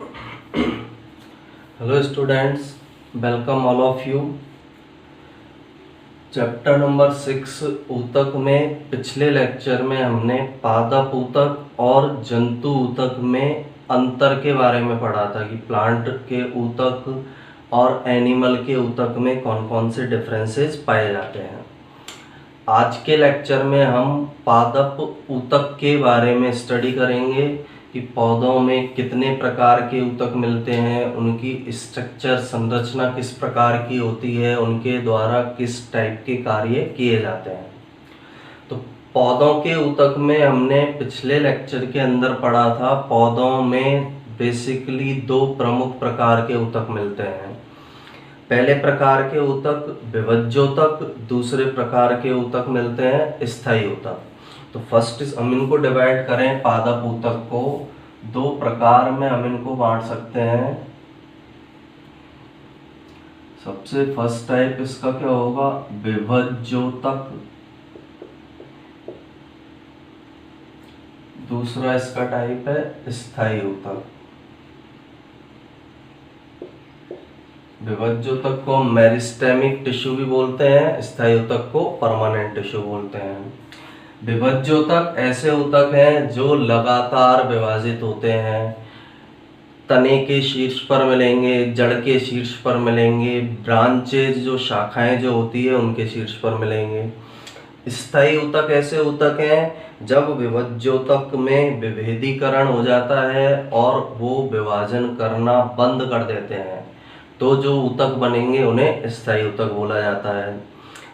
Hello students, welcome all of you. Chapter number 6 ऊतक में पिछले लेक्चर में हमने पादप ऊतक और जंतु ऊतक में अंतर के बारे में पढ़ा था कि प्लांट के ऊतक और एनिमल के ऊतक में कौन कौन से डिफरेंसेस पाए जाते हैं। आज के लेक्चर में हम पादप ऊतक के बारे में स्टडी करेंगे कि पौधों में कितने प्रकार के ऊतक मिलते हैं, उनकी स्ट्रक्चर संरचना किस प्रकार की होती है, उनके द्वारा किस टाइप के कार्य किए जाते हैं। तो पौधों के ऊतक में हमने पिछले लेक्चर के अंदर पढ़ा था, पौधों में बेसिकली दो प्रमुख प्रकार के ऊतक मिलते हैं। पहले प्रकार के ऊतक विभज्योतक, दूसरे प्रकार के ऊतक मिलते हैं स्थायी ऊतक। तो फर्स्ट हम इनको डिवाइड करें, पादप ऊतक को दो प्रकार में हम इनको बांट सकते हैं। सबसे फर्स्ट टाइप इसका क्या होगा, विभज्योतक। दूसरा इसका टाइप है स्थायी ऊतक। विभज्योतक को मेरिस्टेमिक टिश्यू भी बोलते हैं, स्थायी ऊतक को परमानेंट टिश्यू बोलते हैं। विभज्योतक ऐसे ऊतक हैं जो लगातार विभाजित होते हैं, तने के शीर्ष पर मिलेंगे, जड़ के शीर्ष पर मिलेंगे, ब्रांचेज जो शाखाएं जो होती है उनके शीर्ष पर मिलेंगे। स्थायी ऊतक ऐसे ऊतक हैं जब विभज्योतक में विभेदीकरण हो जाता है और वो विभाजन करना बंद कर देते हैं, तो जो ऊतक बनेंगे उन्हें स्थायी ऊतक बोला जाता है।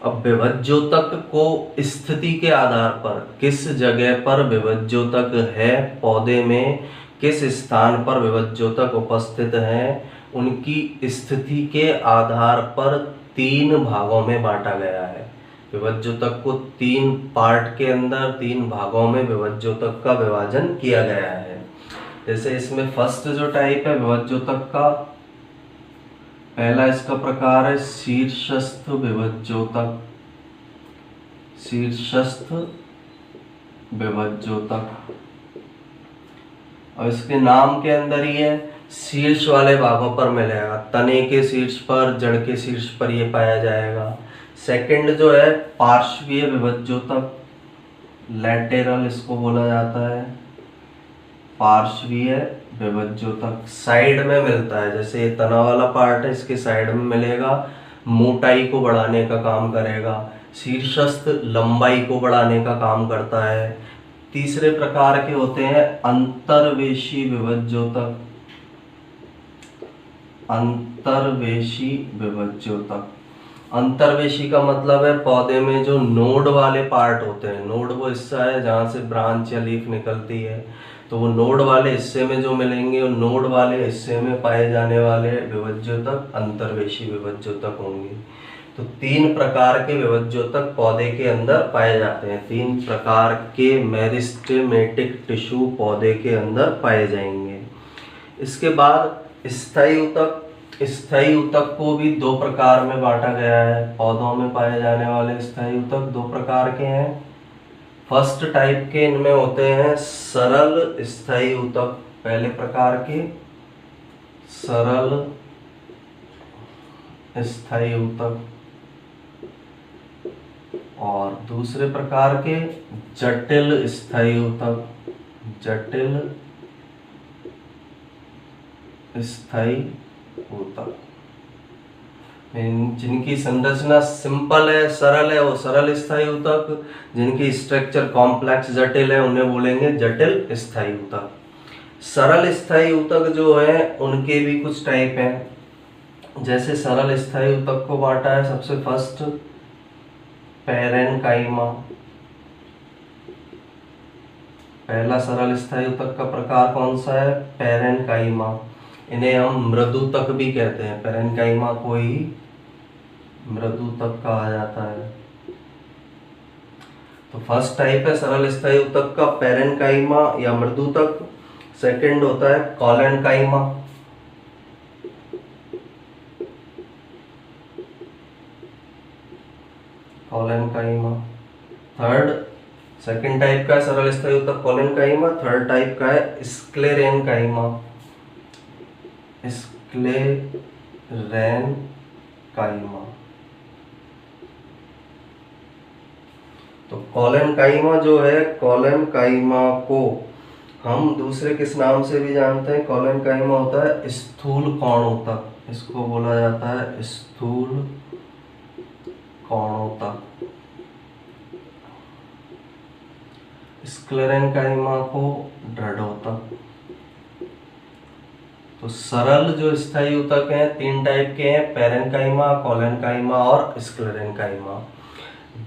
अब विभज्योतक को स्थिति के आधार पर, किस जगह पर विभज्योतक है पौधे में, किस स्थान पर विभज्योतक उपस्थित है, उनकी स्थिति के आधार पर तीन भागों में बांटा गया है। विभज्योतक को तीन पार्ट के अंदर, तीन भागों में विभज्योतक का विभाजन किया गया है। जैसे इसमें फर्स्ट जो टाइप है विभज्योतक का, पहला इसका प्रकार है शीर्षस्थ विभज्योतक। शीर्षस्थ विभज्योतक, और इसके नाम के अंदर ही है, शीर्ष वाले भागों पर मिलेगा, तने के शीर्ष पर, जड़ के शीर्ष पर ये पाया जाएगा। सेकंड जो है पार्श्वीय विभज्योतक, लैटेरल इसको बोला जाता है। पार्श्वीय विभज्योतक साइड में मिलता है, जैसे ये तना वाला पार्ट है, इसके साइड में मिलेगा, मोटाई को बढ़ाने का काम करेगा। शीर्षस्थ लंबाई को बढ़ाने का काम करता है। तीसरे प्रकार के होते हैं अंतर्वेशी विभज्योतक। अंतर्वेशी विभज्योतक, अंतर्वेशी का मतलब है पौधे में जो नोड वाले पार्ट होते हैं, नोड वो हिस्सा है जहां से ब्रांच या लीफ निकलती है, तो वो नोड वाले हिस्से में जो मिलेंगे, और नोड वाले हिस्से में पाए जाने वाले विभज्योतक अंतर्वेशी विभज्योतक होंगे। तो तीन प्रकार के विभज्योतक पौधे के अंदर पाए जाते हैं, तीन प्रकार के मेरिस्टेमेटिक टिश्यू पौधे के अंदर पाए जाएंगे। इसके बाद स्थायी ऊतक। स्थायी ऊतक को भी दो प्रकार में बांटा गया है। पौधों में पाए जाने वाले स्थायी ऊतक दो प्रकार के हैं। फर्स्ट टाइप के इनमें होते हैं सरल स्थायी ऊतक, पहले प्रकार के सरल स्थायी ऊतक, और दूसरे प्रकार के जटिल स्थायी ऊतक। जटिल स्थायी ऊतक जिनकी संरचना सिंपल है, सरल है, वो सरल स्थायी ऊतक। जिनकी स्ट्रक्चर कॉम्प्लेक्स जटिल है, उन्हें बोलेंगे जटिल स्थायी ऊतक। सरल स्थायी ऊतक जो है उनके भी कुछ टाइप हैं। जैसे सरल स्थायी ऊतक को बांटा है, सबसे फर्स्ट पैरेनकाइमा। पहला सरल स्थायी ऊतक का प्रकार कौन सा है, पैरेनकाइमा। इन्हें हम मृदुतक भी कहते हैं, पैरेनकाइमा को ही मृदुतक कहा जाता है। तो फर्स्ट टाइप है सरल स्थायी ऊतक का पैरेनकाइमा या मृदुतक। सेकंड होता है collenchyma. Collenchyma third, second type का है सरल स्थायी ऊतक कॉलेनकाइमा। थर्ड टाइप का है स्क्लेरेनकाइमा। स्क्लेरेनकाइमा। तो कोलेनकाइमा जो है, कोलेनकाइमा को हम दूसरे किस नाम से भी जानते हैं? कोलेनकाइमा होता है स्थूल कौणोतक, इसको बोला जाता है स्थूल कौणोतक। स्क्लेरेनकाइमा को दृढ़ोतक। तो सरल जो स्थायी ऊतक हैं 3 टाइप के हैं, पैरेन्काइमा, कोलेनकाइमा और स्क्लेरेनकाइमा।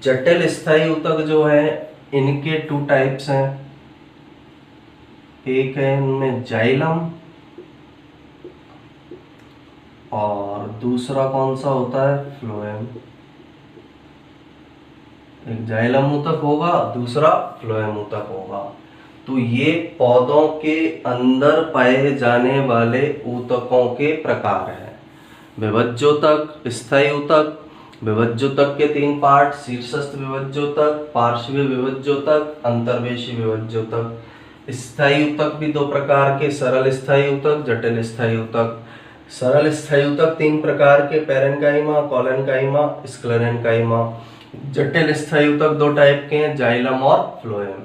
जटिल स्थायी ऊतक जो है इनके 2 टाइप्स हैं, एक है इनमें जाइलम और दूसरा कौन सा होता है? फ्लोएम। एक जाइलम ऊतक होगा, दूसरा फ्लोएम ऊतक होगा। तो ये पौधों के अंदर पाए जाने वाले ऊतकों के प्रकार हैं। विभज्योतक, स्थायी ऊतक। विभज्योतक के 3 पार्ट, शीर्षस्थ विभज्योतक, पार्श्वीय विभज्योतक, अंतर्वेशी विभज्योतक। स्थायी ऊतक भी 2 प्रकार के, सरल स्थायी ऊतक, जटिल स्थायी ऊतक। सरल स्थायी ऊतक 3 प्रकार के, पैरेन्काइमा, कोलेनकाइमा, स्क्लेरेनकाइमा। जटिल स्थायी ऊतक 2 टाइप के हैं, जाइलम और फ्लोएम।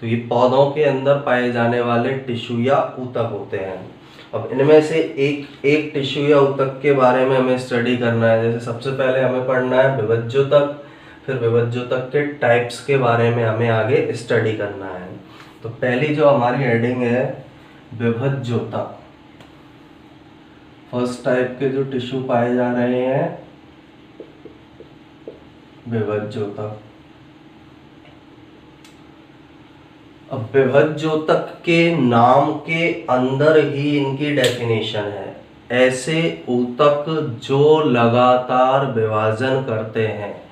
तो ये पौधों के अंदर पाए जाने वाले टिश्यू या ऊतक होते हैं। अब इनमें से एक टिश्यू या ऊतक के बारे में हमें स्टडी करना है। जैसे सबसे पहले हमें पढ़ना है विभज्योतक, फिर विभज्योतक के टाइप्स के बारे में हमें आगे स्टडी करना है। तो पहली जो हमारी हेडिंग है विभज्योतक। फर्स्ट टाइप के जो टिश्यू पाए जा रहे हैं विभज्योतक। अब विभज्योतक के नाम के अंदर ही इनकी डेफिनेशन है। ऐसे ऊतक जो लगातार विभाजन करते हैं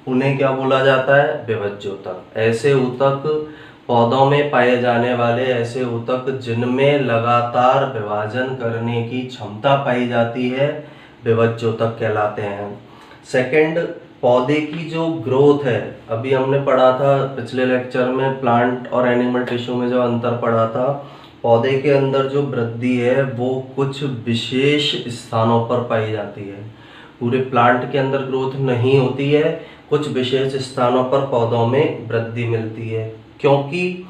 उन्हें क्या बोला जाता है? विभज्योतक। ऐसे ऊतक, पौधों में पाए जाने वाले ऐसे ऊतक जिनमें लगातार विभाजन करने की क्षमता पाई जाती है, विभज्योतक कहलाते हैं। सेकंड, पौधे की जो ग्रोथ है, अभी हमने पढ़ा था पिछले लेक्चर में प्लांट और एनिमल टिश्यू में जो अंतर पढ़ा था, पौधे के अंदर जो वृद्धि है वो कुछ विशेष स्थानों पर पाई जाती है। पूरे प्लांट के अंदर ग्रोथ नहीं होती है, कुछ विशेष स्थानों पर पौधों में वृद्धि मिलती है, क्योंकि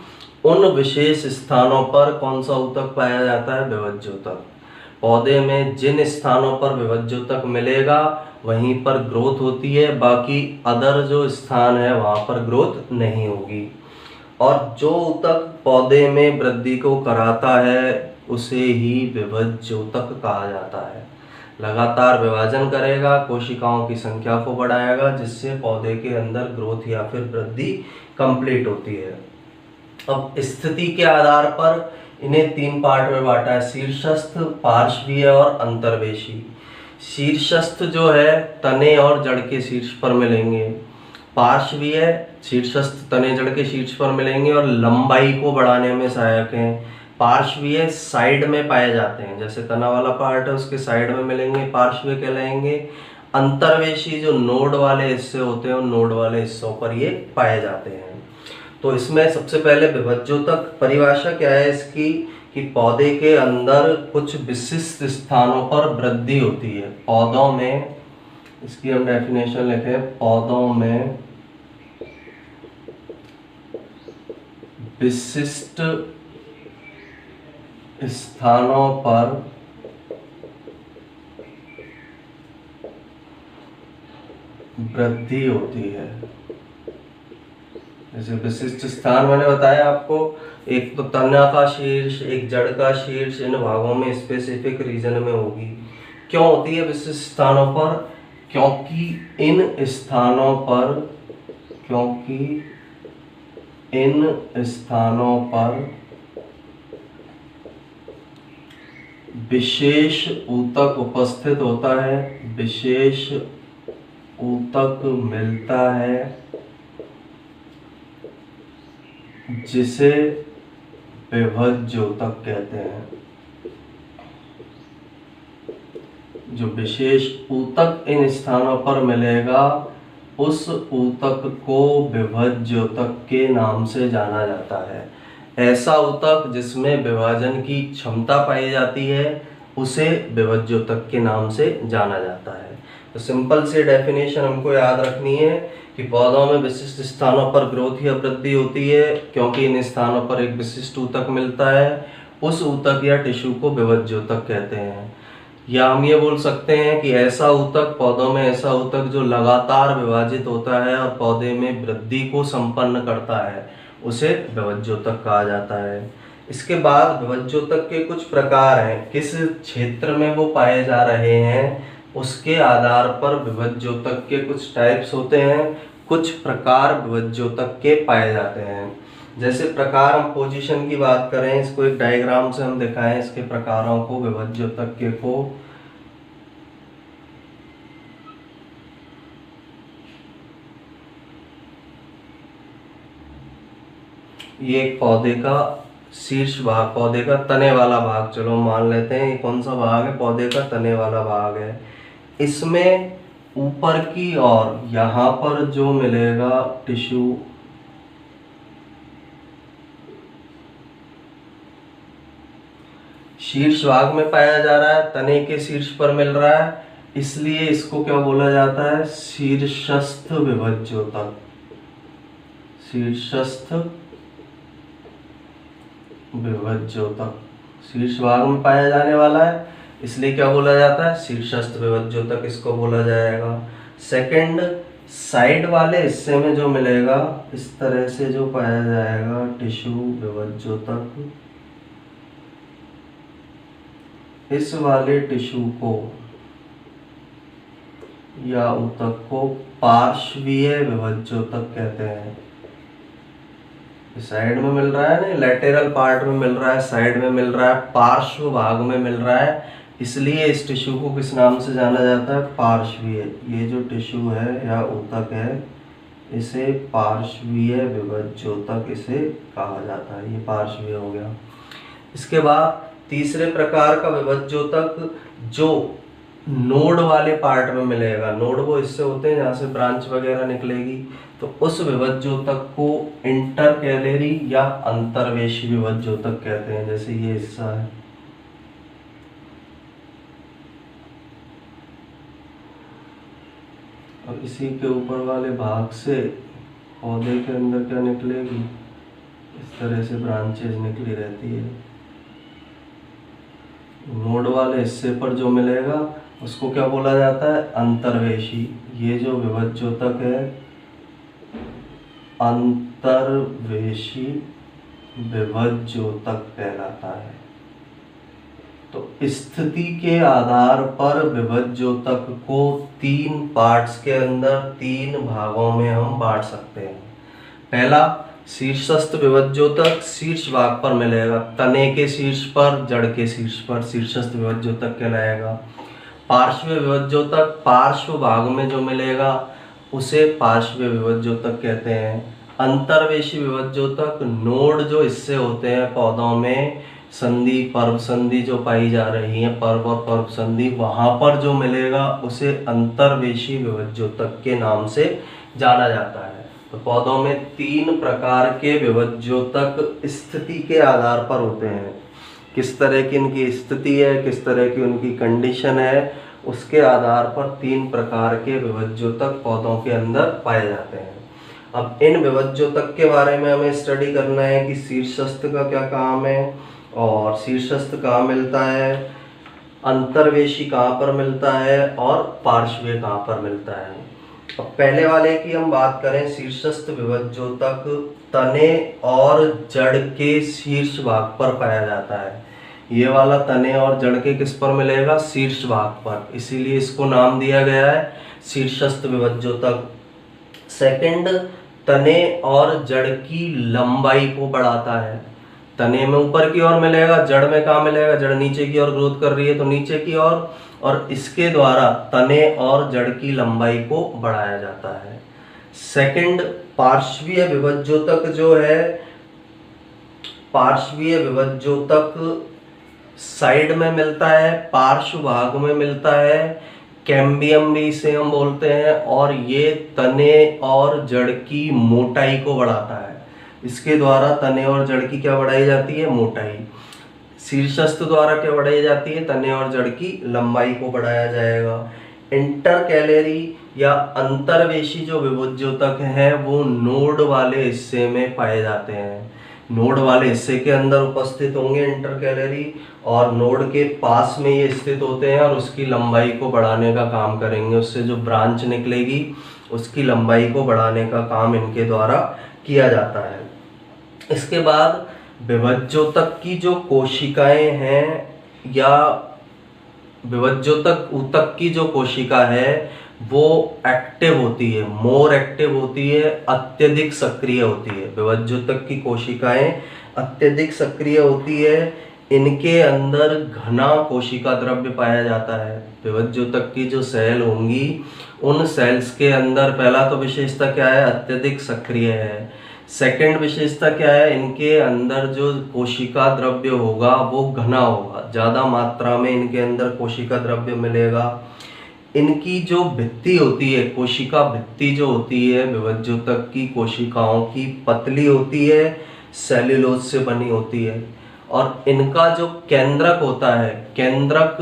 उन विशेष स्थानों पर कौन सा ऊतक पाया जाता है? विभज्योतक। पौधे में जिन स्थानों पर विभज्योतक मिलेगा वहीं पर ग्रोथ होती है, बाकी अदर जो स्थान है वहां पर ग्रोथ नहीं होगी। और जो ऊतक पौधे में वृद्धि को कराता है उसे ही विभज्योतक कहा जाता है। लगातार विभाजन करेगा, कोशिकाओं की संख्या को बढ़ाएगा, जिससे पौधे के अंदर ग्रोथ या फिर वृद्धि कंप्लीट होती है। अब स्थिति के आधार पर इन्हें 3 पार्ट में बांटा है, शीर्षस्थ, पार्श्वीय और अंतर्वेशी। शीर्षस्थ जो है तने और जड़ के शीर्ष पर मिलेंगे, पार्श्वीय शीर्षस्थ तने जड़ के शीर्ष पर मिलेंगे और लंबाई को बढ़ाने में सहायक हैं। पार्श्वीय साइड में पाए जाते हैं, जैसे तना वाला पार्ट है उसके साइड में मिलेंगे, पार्श्वीय कहलाएंगे। अंतर्वेशी जो नोड वाले हिस्से होते हैं उन नोड वाले हिस्सों पर ये पाए जाते हैं। तो इसमें सबसे पहले विभज्योतक परिभाषा क्या है इसकी, कि पौधे के अंदर कुछ विशिष्ट स्थानों पर वृद्धि होती है। पौधों में, इसकी हम डेफिनेशन लिखें, पौधों में विशिष्ट स्थानों पर वृद्धि होती है। जैसे विशिष्ट स्थान मैंने बताया आपको, एक तो तना का शीर्ष, एक जड़ का शीर्ष, इन भागों में स्पेसिफिक रीजन में होगी। क्यों होती है विशिष्ट स्थानों पर? क्योंकि इन स्थानों पर विशेष ऊतक उपस्थित होता है, विशेष ऊतक मिलता है, जिसे विभज्योतक कहते हैं। जो विशेष ऊतक इन स्थानों पर मिलेगा उस ऊतक को विभज्योतक के नाम से जाना जाता है। ऐसा ऊतक जिसमें विभाजन की क्षमता पाई जाती है उसे विभज्योतक के नाम से जाना जाता है। तो सिंपल सी डेफिनेशन हमको याद रखनी है कि पौधों में विशिष्ट स्थानों पर ग्रोथ या वृद्धि होती है क्योंकि इन स्थानों पर एक विशिष्ट ऊतक मिलता है। उस ऊतक या टिश्यू को विभज्योतक कहते हैं। या हम ये बोल सकते हैं कि ऐसा ऊतक, पौधों में ऐसा ऊतक जो लगातार विभाजित होता है और पौधे में वृद्धि को संपन्न करता है, उसे विभज्योतक कहा जाता है। इसके बाद विभज्योतक के कुछ प्रकार हैं, किस क्षेत्र में वो पाए जा रहे हैं उसके आधार पर विभज्योतक के कुछ टाइप्स होते हैं, कुछ प्रकार विभज्योतक के पाए जाते हैं। जैसे प्रकार, हम पोजीशन की बात करें, इसको एक डायग्राम से हम दिखाएं इसके प्रकारों को, विभज्योतक के को। ये एक पौधे का शीर्ष भाग, पौधे का तने वाला भाग, चलो मान लेते हैं ये कौन सा भाग है, पौधे का तने वाला भाग है। इसमें ऊपर की ओर यहाँ पर जो मिलेगा टिश्यू, शीर्ष भाग में पाया जा रहा है, तने के शीर्ष पर मिल रहा है, इसलिए इसको क्या बोला जाता है, शीर्षस्थ विभज्योतक। शीर्षस्थ विभज्योतक शीर्ष भाग में पाया जाने वाला है, इसलिए क्या बोला जाता है, शीर्षस्थ विभज्योतक इसको बोला जाएगा। सेकंड, साइड वाले हिस्से में जो मिलेगा, इस तरह से जो पाया जाएगा टिश्यू विभज्योतक, इस वाले टिश्यू को या ऊतक को पार्श्वीय विभज्योतक कहते हैं। साइड में मिल रहा है ना, लैटेरल पार्ट में मिल रहा है, साइड में मिल रहा है, पार्श्व भाग में मिल रहा है, इसलिए इस टिश्यू को किस नाम से जाना जाता है, पार्श्वीय। ये जो टिश्यू है या ऊतक है, इसे पार्श्वीय विभज्योतक इसे कहा जाता है। ये पार्श्वीय हो गया। इसके बाद तीसरे प्रकार का विभज्योतक जो नोड वाले पार्ट में मिलेगा, नोड वो हिस्से होते हैं जहाँ से ब्रांच वगैरह निकलेगी, तो उस विभज्योतक को इंटरकैलरी या अंतर्वेशी विभज्योतक कहते हैं। जैसे ये हिस्सा है, और इसी के ऊपर वाले भाग से पौधे के अंदर क्या निकलेगी, इस तरह से ब्रांचेज निकली रहती है। नोड वाले हिस्से पर जो मिलेगा उसको क्या बोला जाता है, अंतर्वेशी। ये जो विभज्योतक है अंतर्वेशी विभज्योतक कहलाता है। तो स्थिति के आधार पर विभज्योतक को 3 पार्ट्स के अंदर 3 भागों में हम बांट सकते हैं। पहला, शीर्षस्थ विभज्योतक शीर्ष भाग पर मिलेगा, तने के शीर्ष पर, जड़ के शीर्ष पर, शीर्षस्थ विभज्योतक कहलाएगा। पार्श्व विभज्योतक पार्श्व भाग में जो मिलेगा उसे पार्श्व विभज्योतक कहते हैं। अंतर्वेशी विभज्योतक नोड जो हिस्से होते हैं पौधों में, संधि पर्व संधि जो पाई जा रही है, पर्व और पर्व संधि, वहां पर जो मिलेगा उसे अंतर्वेशी विभज्योतक के नाम से जाना जाता है। तो पौधों में 3 प्रकार के विभज्योतक स्थिति के आधार पर होते हैं। किस तरह की इनकी स्थिति है, किस तरह की उनकी कंडीशन है, उसके आधार पर 3 प्रकार के विभज्योतक पौधों के अंदर पाए जाते हैं। अब इन विभज्योतक के बारे में हमें स्टडी करना है कि शीर्षस्थ का क्या काम है और शीर्षस्थ कहाँ मिलता है, अंतर्वेशी कहाँ पर मिलता है और पार्श्वीय कहाँ पर मिलता है। अब पहले वाले की हम बात करें, शीर्षस्थ विभज्योतक तने और जड़ के शीर्ष भाग पर पाया जाता है। ये वाला तने और जड़ के किस पर मिलेगा, शीर्ष भाग पर, इसीलिए इसको नाम दिया गया है शीर्षस्थ विभज्योतक। सेकंड, तने और जड़ की लंबाई को बढ़ाता है। तने में ऊपर की ओर मिलेगा, जड़ में कहाँ मिलेगा, जड़ नीचे की ओर ग्रोथ कर रही है तो नीचे की ओर, और इसके द्वारा तने और जड़ की लंबाई को बढ़ाया जाता है। सेकंड, पार्श्वीय विभज्योतक जो है, पार्श्वीय विभज्योतक साइड में मिलता है, पार्श्व भाग में मिलता है, कैम्बियम भी इसे हम बोलते हैं, और ये तने और जड़ की मोटाई को बढ़ाता है। इसके द्वारा तने और जड़ की क्या बढ़ाई जाती है, मोटाई। शीर्षस्थ द्वारा क्या बढ़ाई जाती है, तने और जड़ की लंबाई को बढ़ाया जाएगा। इंटरकैलरी या अंतर्वेशी जो विभुज्योतक हैं वो नोड वाले हिस्से में पाए जाते हैं। नोड वाले हिस्से के अंदर उपस्थित होंगे इंटरकैलरी, और नोड के पास में ये स्थित होते हैं और उसकी लंबाई को बढ़ाने का काम करेंगे। उससे जो ब्रांच निकलेगी उसकी लंबाई को बढ़ाने का काम इनके द्वारा किया जाता है। इसके बाद विभज्योतक की जो कोशिकाएं हैं या विभज्योतक ऊतक की जो कोशिका है वो एक्टिव होती है, मोर एक्टिव होती है, अत्यधिक सक्रिय होती है। विभज्योतक की कोशिकाएं अत्यधिक सक्रिय होती है। इनके अंदर घना कोशिका द्रव्य पाया जाता है। विभज्योतक की जो सेल होंगी उन सेल्स के अंदर पहला तो विशेषता क्या है, अत्यधिक सक्रिय है। सेकंड विशेषता क्या है, इनके अंदर जो कोशिका द्रव्य होगा वो घना होगा, ज्यादा मात्रा में इनके अंदर कोशिका द्रव्य मिलेगा। इनकी जो भित्ति होती है, कोशिका भित्ति जो होती है विभज्योतक की कोशिकाओं की, पतली होती है, सेल्यूलोज से बनी होती है। और इनका जो केंद्रक होता है, केंद्रक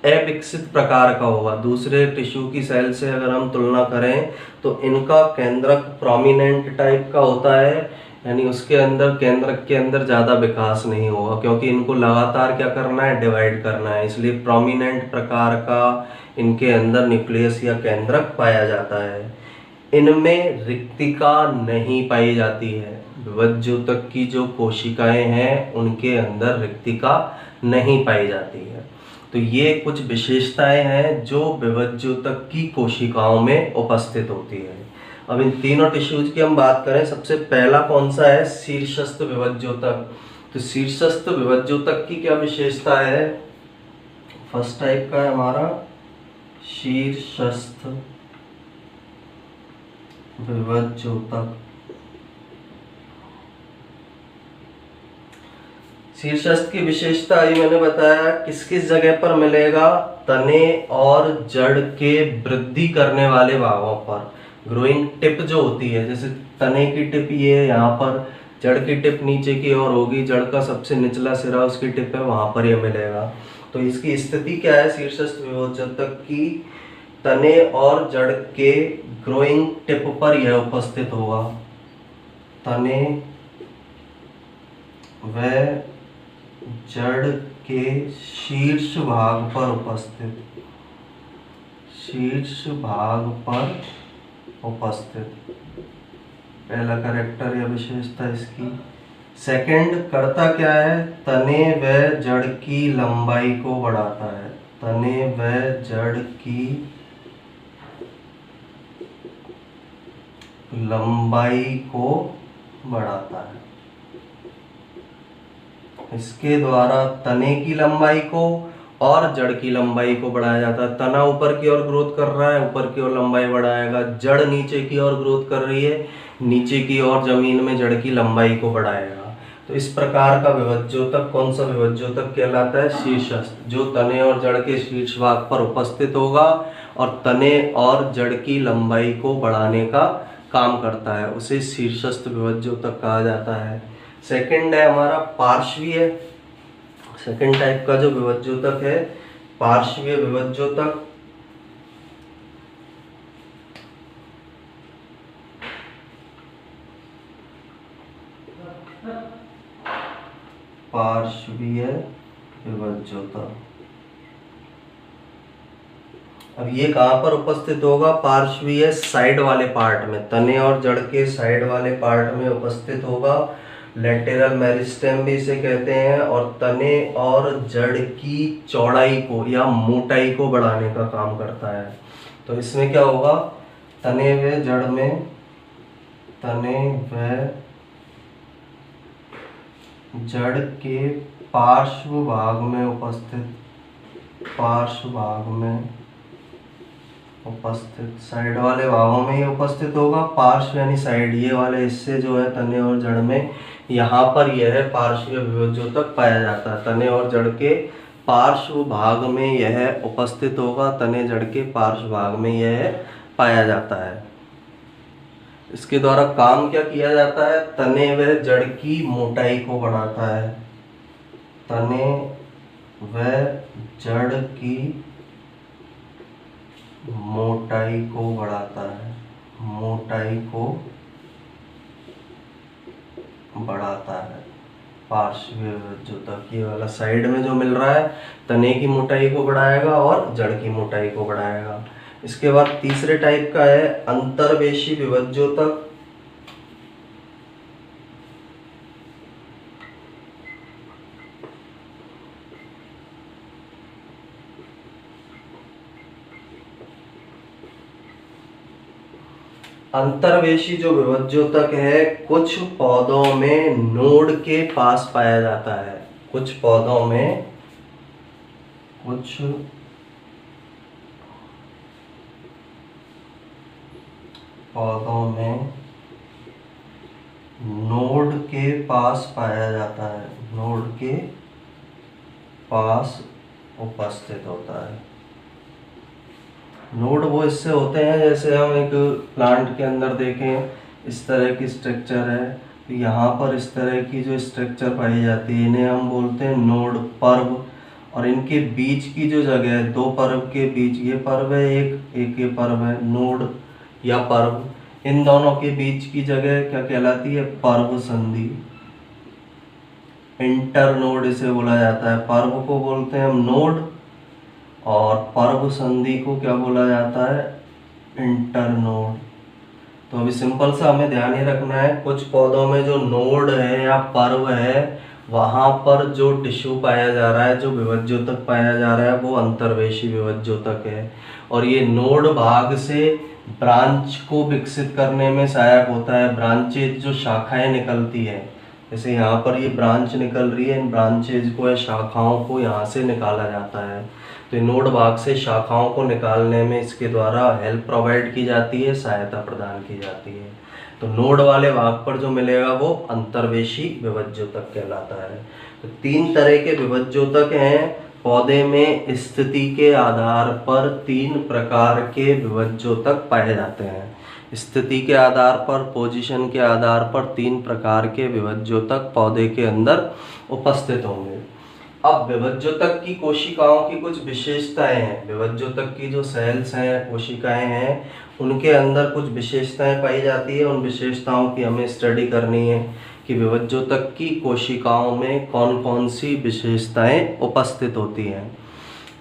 अविकसित प्रकार का होगा। दूसरे टिश्यू की सेल से अगर हम तुलना करें तो इनका केंद्रक प्रोमिनेंट टाइप का होता है, यानी उसके अंदर केंद्रक के अंदर ज़्यादा विकास नहीं होगा, क्योंकि इनको लगातार क्या करना है, डिवाइड करना है। इसलिए प्रोमिनेंट प्रकार का इनके अंदर न्यूक्लियस या केंद्रक पाया जाता है। इनमें रिक्तिका नहीं पाई जाती है। विभज्योतक की जो कोशिकाएं हैं उनके अंदर रिक्तिका नहीं पाई जाती है। तो ये कुछ विशेषताएं हैं जो विभज्योतक की कोशिकाओं में उपस्थित होती है। अब इन तीनों टिश्यूज की हम बात करें, सबसे पहला कौन सा है, शीर्षस्थ विभज्योतक। तो शीर्षस्थ विभज्योतक की क्या विशेषता है, फर्स्ट टाइप का है हमारा शीर्षस्थ विभज्योतक। शीर्षस्थ की विशेषता ये मैंने बताया किस किस जगह पर मिलेगा, तने और जड़ के वृद्धि करने वाले भागों पर। ग्रोइंग टिप जो होती है, जैसे तने की टिप ये है यहाँ पर, जड़ की टिप नीचे की ओर होगी, जड़ का सबसे निचला सिरा उसकी टिप है, वहां पर ये मिलेगा। तो इसकी स्थिति क्या है शीर्षस्थ विभज्योतक की, तने और जड़ के ग्रोइंग टिप पर यह उपस्थित होगा। तने व जड़ के शीर्ष भाग पर उपस्थित, शीर्ष भाग पर उपस्थित, पहला कैरेक्टर या विशेषता इसकी। सेकंड करता क्या है, तने व जड़ की लंबाई को बढ़ाता है। तने व जड़ की लंबाई को बढ़ाता है। इसके द्वारा तने की लंबाई को और जड़ की लंबाई को बढ़ाया जाता है। तना ऊपर की ओर ग्रोथ कर रहा है, ऊपर की ओर लंबाई बढ़ाएगा। जड़ नीचे की ओर ग्रोथ कर रही है, नीचे की ओर जमीन में जड़ की लंबाई को बढ़ाएगा। तो इस प्रकार का विभज्योतक कौन सा विभज्योतक कहलाता है, शीर्षस्थ, जो तने और जड़ के शीर्ष भाग पर उपस्थित होगा और तने और जड़ की लंबाई को बढ़ाने का काम करता है, उसे शीर्षस्थ विभज्योतक कहा जाता है। सेकंड है हमारा पार्श्वीय, सेकंड टाइप का जो विभज्योतक है पार्श्वीय विभज्योतक। पार्श्वीय विभज्योतक, अब ये कहाँ पर उपस्थित होगा, पार्श्वीय साइड वाले पार्ट में, तने और जड़ के साइड वाले पार्ट में उपस्थित होगा। लेटेरल मेरिस्टेम भी इसे कहते हैं, और तने और जड़ की चौड़ाई को या मोटाई को बढ़ाने का काम करता है। तो इसमें क्या होगा, तने व जड़ में, तने व जड़ के पार्श्व भाग में उपस्थित, पार्श्व भाग में उपस्थित, साइड वाले भागों में ये उपस्थित होगा। पार्श्व यानी साइड, ये वाले हिस्से जो है तने और जड़ में, यहाँ पर यह पार्श्वीय विभज्योतक पाया जाता है। तने और जड़ के पार्श्व भाग में यह उपस्थित होगा, तने जड़ के पार्श्व भाग में यह पाया जाता है। इसके द्वारा काम क्या किया जाता है, तने व जड़ की मोटाई को बढ़ाता है। तने व जड़ की मोटाई को बढ़ाता है, मोटाई को बढ़ाता है। पार्श्वीय विभज्योतक ये वाला साइड में जो मिल रहा है तने की मोटाई को बढ़ाएगा और जड़ की मोटाई को बढ़ाएगा। इसके बाद तीसरे टाइप का है अंतर्वेशी विभज्योतक। अंतर्वेशी जो विभज्योतक है कुछ पौधों में नोड के पास पाया जाता है, कुछ पौधों में नोड के पास पाया जाता है, नोड के पास उपस्थित होता है। नोड वो इससे होते हैं जैसे हम एक प्लांट के अंदर देखें इस तरह की स्ट्रक्चर है, तो यहाँ पर इस तरह की जो स्ट्रक्चर पाई जाती है इन्हें हम बोलते हैं नोड, पर्व। और इनके बीच की जो जगह है, दो पर्व के बीच, ये पर्व है एक ये पर्व है, नोड या पर्व, इन दोनों के बीच की जगह क्या कहलाती है? पर्व संधि, इंटर नोड इसे बोला जाता है। पर्व को बोलते हैं हम नोड और पर्व संधि को क्या बोला जाता है? इंटरनोड। तो अभी सिंपल सा हमें ध्यान ही रखना है, कुछ पौधों में जो नोड है या पर्व है वहां पर जो टिश्यू पाया जा रहा है, जो विभज्योतक पाया जा रहा है वो अंतर्वेशी विभज्योतक है। और ये नोड भाग से ब्रांच को विकसित करने में सहायक होता है। ब्रांचेज जो शाखाएं निकलती है, जैसे यहाँ पर ये ब्रांच निकल रही है, इन ब्रांचेज को या शाखाओं को यहाँ से निकाला जाता है। तो नोड भाग से शाखाओं को निकालने में इसके द्वारा हेल्प प्रोवाइड की जाती है, सहायता प्रदान की जाती है। तो नोड वाले भाग पर जो मिलेगा वो अंतर्वेशी विभज्योतक कहलाता है। तो तीन तरह के विभज्योतक हैं पौधे में। स्थिति के आधार पर तीन प्रकार के विभज्योतक पाए जाते हैं। स्थिति के आधार पर, पोजीशन के आधार पर तीन प्रकार के विभज्योतक पौधे के अंदर उपस्थित होंगे। अब विभज्योतक की कोशिकाओं की कुछ विशेषताएं हैं। विभज्योतक की जो सेल्स हैं, कोशिकाएं हैं, उनके अंदर कुछ विशेषताएं पाई जाती है। उन विशेषताओं की हमें स्टडी करनी है कि विभज्योतक की कोशिकाओं में कौन कौन सी विशेषताएं उपस्थित होती हैं।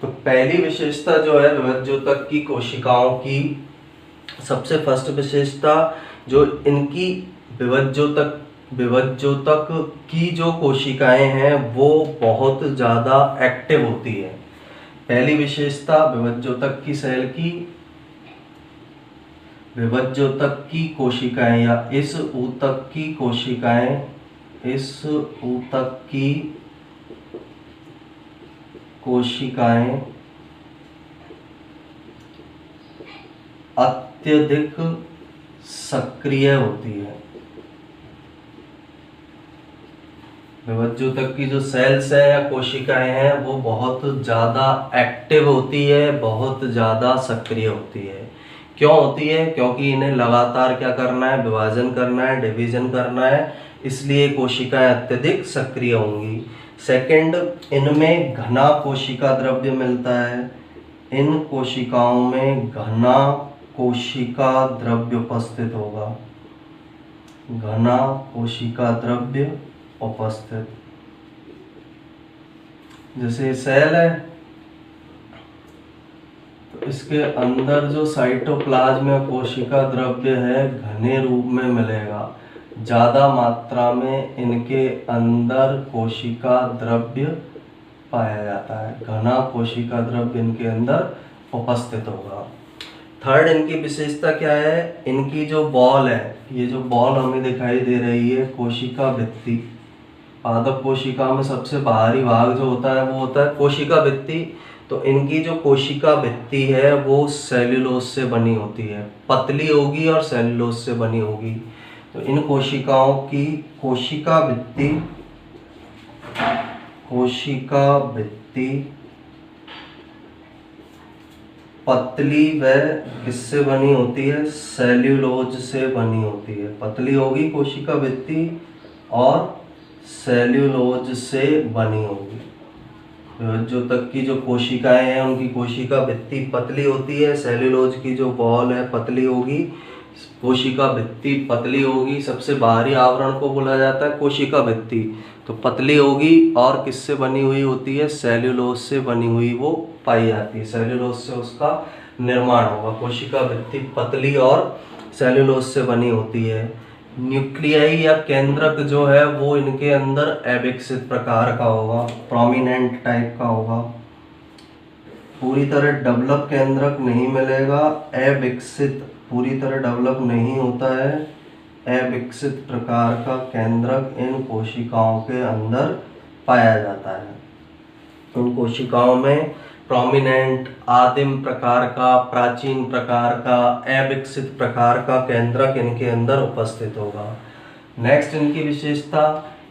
तो पहली विशेषता जो है विभज्योतक की कोशिकाओं की, सबसे फर्स्ट विशेषता जो इनकी विभज्योतक की जो कोशिकाएं हैं वो बहुत ज़्यादा एक्टिव होती है। पहली विशेषता विभज्योतक की सेल की, विभज्योतक की कोशिकाएं या इस ऊतक की कोशिकाएं, इस ऊतक की कोशिकाएं अत्यधिक सक्रिय होती है। विभज्योतक की जो सेल्स है या कोशिकाएं हैं वो बहुत ज़्यादा एक्टिव होती है, बहुत ज़्यादा सक्रिय होती है। क्यों होती है? क्योंकि इन्हें लगातार क्या करना है? विभाजन करना है, डिवीजन करना है, इसलिए कोशिकाएं अत्यधिक सक्रिय होंगी। सेकंड, इनमें घना कोशिका द्रव्य मिलता है। इन कोशिकाओं में घना कोशिका द्रव्य उपस्थित होगा, घना कोशिका द्रव्य उपस्थित। जैसे सेल है तो इसके अंदर जो साइटोप्लाज्म या कोशिका द्रव्य है घने रूप में मिलेगा, ज्यादा मात्रा में इनके अंदर कोशिका द्रव्य पाया जाता है, घना कोशिका द्रव्य इनके अंदर उपस्थित होगा। थर्ड, इनकी विशेषता क्या है? इनकी जो बॉल है, ये जो बॉल हमें दिखाई दे रही है कोशिका भित्ति, पादप कोशिका में सबसे बाहरी भाग जो होता है वो होता है कोशिका भित्ति। तो इनकी जो कोशिका भित्ति है वो सेल्यूलोज से बनी होती है, पतली होगी और सेल्यूलोज से बनी होगी। तो इन कोशिकाओं की कोशिका भित्ति पतली व किससे बनी होती है? सेल्यूलोज से बनी होती है। पतली होगी कोशिका भित्ति और सेल्यूलोज से बनी होगी। विभज्योतक की जो कोशिकाएं हैं उनकी कोशिका भित्ति पतली होती है, सेल्यूलोज की जो वॉल है पतली होगी, कोशिका भित्ति पतली होगी। सबसे बाहरी आवरण को बोला जाता है कोशिका भित्ति, तो पतली होगी और किससे बनी हुई होती है, सेल्यूलोज से बनी हुई वो पाई जाती है। सेल्यूलोज से उसका निर्माण होगा। कोशिका भित्ति पतली और सेल्यूलोज से बनी होती है। न्यूक्लियाई या केंद्रक जो है वो इनके अंदर अविकसित प्रकार का होगा, प्रोमिनेंट टाइप का होगा। पूरी तरह डेवलप केंद्रक नहीं मिलेगा, अविकसित, पूरी तरह डेवलप नहीं होता है। अविकसित प्रकार का केंद्रक इन कोशिकाओं के अंदर पाया जाता है। उन कोशिकाओं में प्रोमिनेंट, आदिम प्रकार का, प्राचीन प्रकार का, अविकसित प्रकार का केंद्रक इनके अंदर उपस्थित होगा। नेक्स्ट इनकी विशेषता,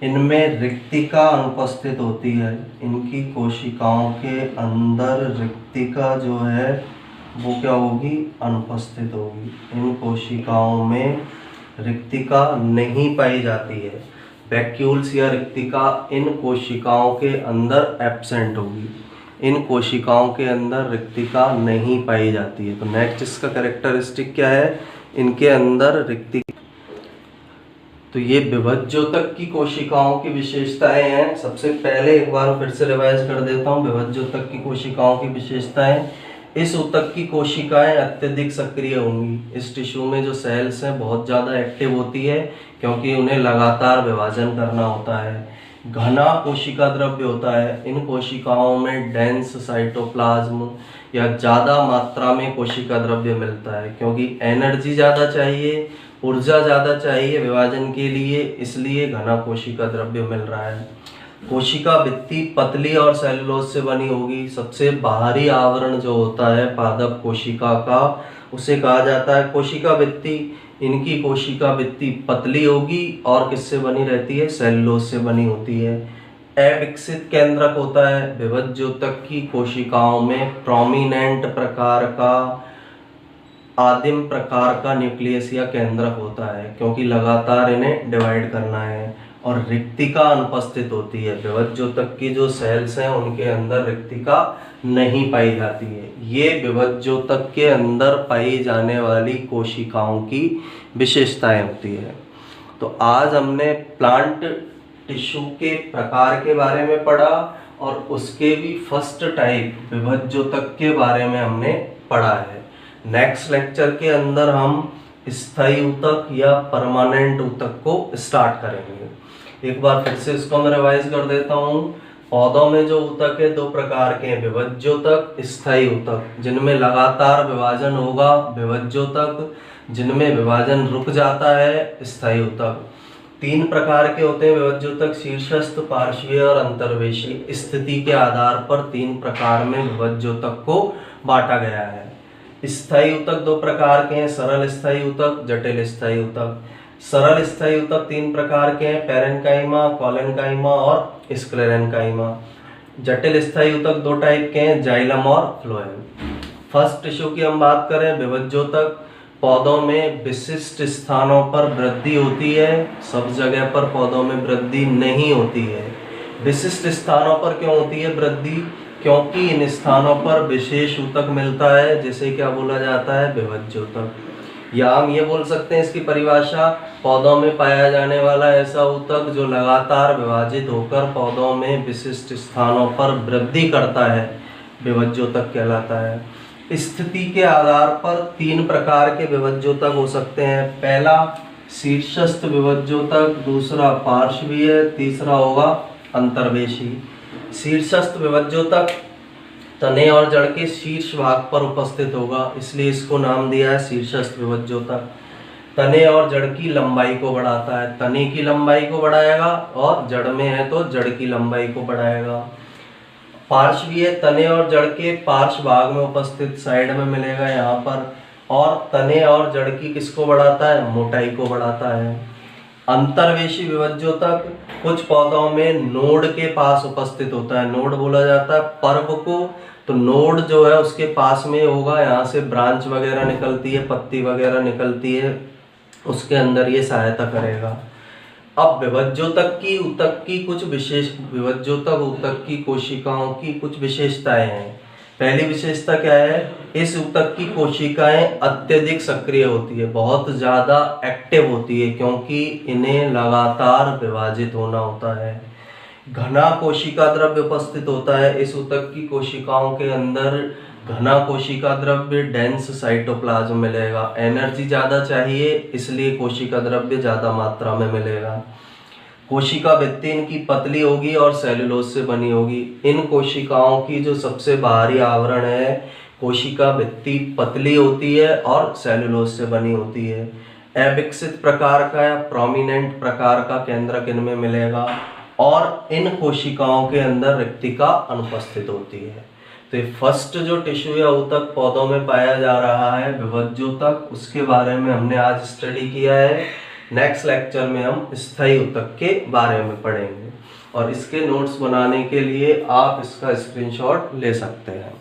इनमें रिक्तिका अनुपस्थित होती है। इनकी कोशिकाओं के अंदर रिक्तिका जो है वो क्या होगी, अनुपस्थित होगी। इन कोशिकाओं में रिक्तिका नहीं पाई जाती है। वैक्यूल्स या रिक्तिका इन कोशिकाओं के अंदर एब्सेंट होगी। इन कोशिकाओं के अंदर रिक्तिका नहीं पाई जाती है। तो नेक्स्ट इसका कैरेक्टरिस्टिक क्या है, इनके अंदर रिक्तिका। तो ये विभज्योतक की कोशिकाओं की विशेषताएं हैं। सबसे पहले एक बार फिर से रिवाइज कर देता हूँ विभज्योतक की कोशिकाओं की विशेषताएं। इस ऊतक की कोशिकाएं अत्यधिक सक्रिय होंगी। इस टिश्यू में जो सेल्स हैं बहुत ज़्यादा एक्टिव होती है क्योंकि उन्हें लगातार विभाजन करना होता है। घना कोशिका द्रव्य होता है। इन कोशिकाओं में डेंस साइटोप्लाज्म या ज़्यादा मात्रा में कोशिका द्रव्य मिलता है क्योंकि एनर्जी ज़्यादा चाहिए, ऊर्जा ज़्यादा चाहिए विभाजन के लिए, इसलिए घना कोशिका द्रव्य मिल रहा है। कोशिका भित्ति पतली और सेल्यूलोज से बनी होगी। सबसे बाहरी आवरण जो होता है पादप कोशिका का उसे कहा जाता है कोशिका भित्ति। इनकी कोशिका भित्ति पतली होगी और किससे बनी रहती है, सेल्यूलोज से बनी होती है। अविकसित केंद्रक होता है। विभज्योतक की कोशिकाओं में प्रोमिनेंट प्रकार का, आदिम प्रकार का न्यूक्लियस या केंद्रक होता है क्योंकि लगातार इन्हें डिवाइड करना है। और रिक्तिका अनुपस्थित होती है। विभज्योतक की जो सेल्स हैं उनके अंदर रिक्तिका नहीं पाई जाती है। ये विभज्योतक के अंदर पाई जाने वाली कोशिकाओं की विशेषताएं होती है। तो आज हमने प्लांट टिश्यू के प्रकार के बारे में पढ़ा और उसके भी फर्स्ट टाइप विभज्योतक के बारे में हमने पढ़ा है। नेक्स्ट लेक्चर के अंदर हम स्थायी ऊतक या परमानेंट ऊतक को स्टार्ट करेंगे। एक बार फिर से इसको मैं रिवाइज कर देता हूँ। पौधों में जो ऊतक है दो प्रकार के हैं, विभज्योतक, स्थायी ऊतक। जिनमें लगातार विभाजन होगा विभज्योतक, जिनमें विभाजन रुक जाता है स्थायी ऊतक। तीन प्रकार के होते हैं विभज्योतक, शीर्षस्थ, पार्श्वीय और अंतर्वेशी। स्थिति के आधार पर तीन प्रकार में विभज्योतक को बांटा गया है। स्थायी ऊतक दो प्रकार के हैं, सरल स्थायी ऊतक, जटिल स्थायी ऊतक। सरल स्थायी ऊतक तीन प्रकार के हैं, पैरेन्काइमा, कोलेन्काइमा और स्क्लेरेन्काइमा। जटिल स्थायी ऊतक दो टाइप के हैं, जाइलम और फ्लोएम। फर्स्ट टिश्यू की हम बात करें विभज्योतक। पौधों में विशिष्ट स्थानों पर वृद्धि होती है, सब जगह पर पौधों में वृद्धि नहीं होती है। विशिष्ट स्थानों पर क्यों होती है वृद्धि, क्योंकि इन स्थानों पर विशेष ऊतक मिलता है जिसे क्या बोला जाता है, विभज्योतक। या हम ये बोल सकते हैं इसकी परिभाषा, पौधों में पाया जाने वाला ऐसा ऊतक जो लगातार विभाजित होकर पौधों में विशिष्ट स्थानों पर वृद्धि करता है, विभज्योतक कहलाता है। स्थिति के आधार पर तीन प्रकार के विभज्योतक हो सकते हैं। पहला शीर्षस्थ विभज्योतक, दूसरा पार्श्वीय, तीसरा होगा अंतर्वेशी। शीर्षस्थ विभज्योतक तने और जड़ के शीर्ष भाग पर उपस्थित होगा, इसलिए इसको नाम दिया है शीर्षस्थ विभज्योतक। तने और जड़ की लंबाई को बढ़ाता है, तने की लंबाई को बढ़ाएगा और जड़ में है तो जड़ की लंबाई को बढ़ाएगा। पार्श्वीय तने और जड़ के पार्श्व भाग में उपस्थित, साइड में मिलेगा यहाँ पर, और तने और जड़ की किसको बढ़ाता है, मोटाई को बढ़ाता है। अंतर्वेशी विभज्योतक कुछ पौधों में नोड के पास उपस्थित होता है, नोड बोला जाता है पर्व को, तो नोड जो है उसके पास में होगा, यहाँ से ब्रांच वगैरह निकलती है, पत्ती वगैरह निकलती है, उसके अंदर ये सहायता करेगा। अब विभज्योतक की ऊतक की कुछ विशेष विभज्योतक ऊतक की कोशिकाओं की कुछ विशेषताएं हैं। पहली विशेषता क्या है, इस ऊतक की कोशिकाएं अत्यधिक सक्रिय होती है, बहुत ज्यादा एक्टिव होती है, क्योंकि इन्हें लगातार विभाजित होना होता है। घना कोशिका द्रव्य उपस्थित होता है, इस ऊतक की कोशिकाओं के अंदर घना कोशिका द्रव्य, डेंस साइटोप्लाज्म मिलेगा। एनर्जी ज्यादा चाहिए, इसलिए कोशिका द्रव्य ज्यादा मात्रा में मिलेगा। कोशिका भित्ति इनकी पतली होगी और सेलुलोज से बनी होगी। इन कोशिकाओं की जो सबसे बाहरी आवरण है, कोशिका भित्ति पतली होती है और सेलुलोज से बनी होती है। अविकसित प्रकार का या प्रोमिनेंट प्रकार का केंद्रक इनमें मिलेगा और इन कोशिकाओं के अंदर रिक्तिका अनुपस्थित होती है। तो ये फर्स्ट जो टिश्यू या ऊतक पौधों में पाया जा रहा है विभज्योतक, उसके बारे में हमने आज स्टडी किया है। नेक्स्ट लेक्चर में हम स्थायी ऊतक के बारे में पढ़ेंगे और इसके नोट्स बनाने के लिए आप इसका स्क्रीनशॉट ले सकते हैं।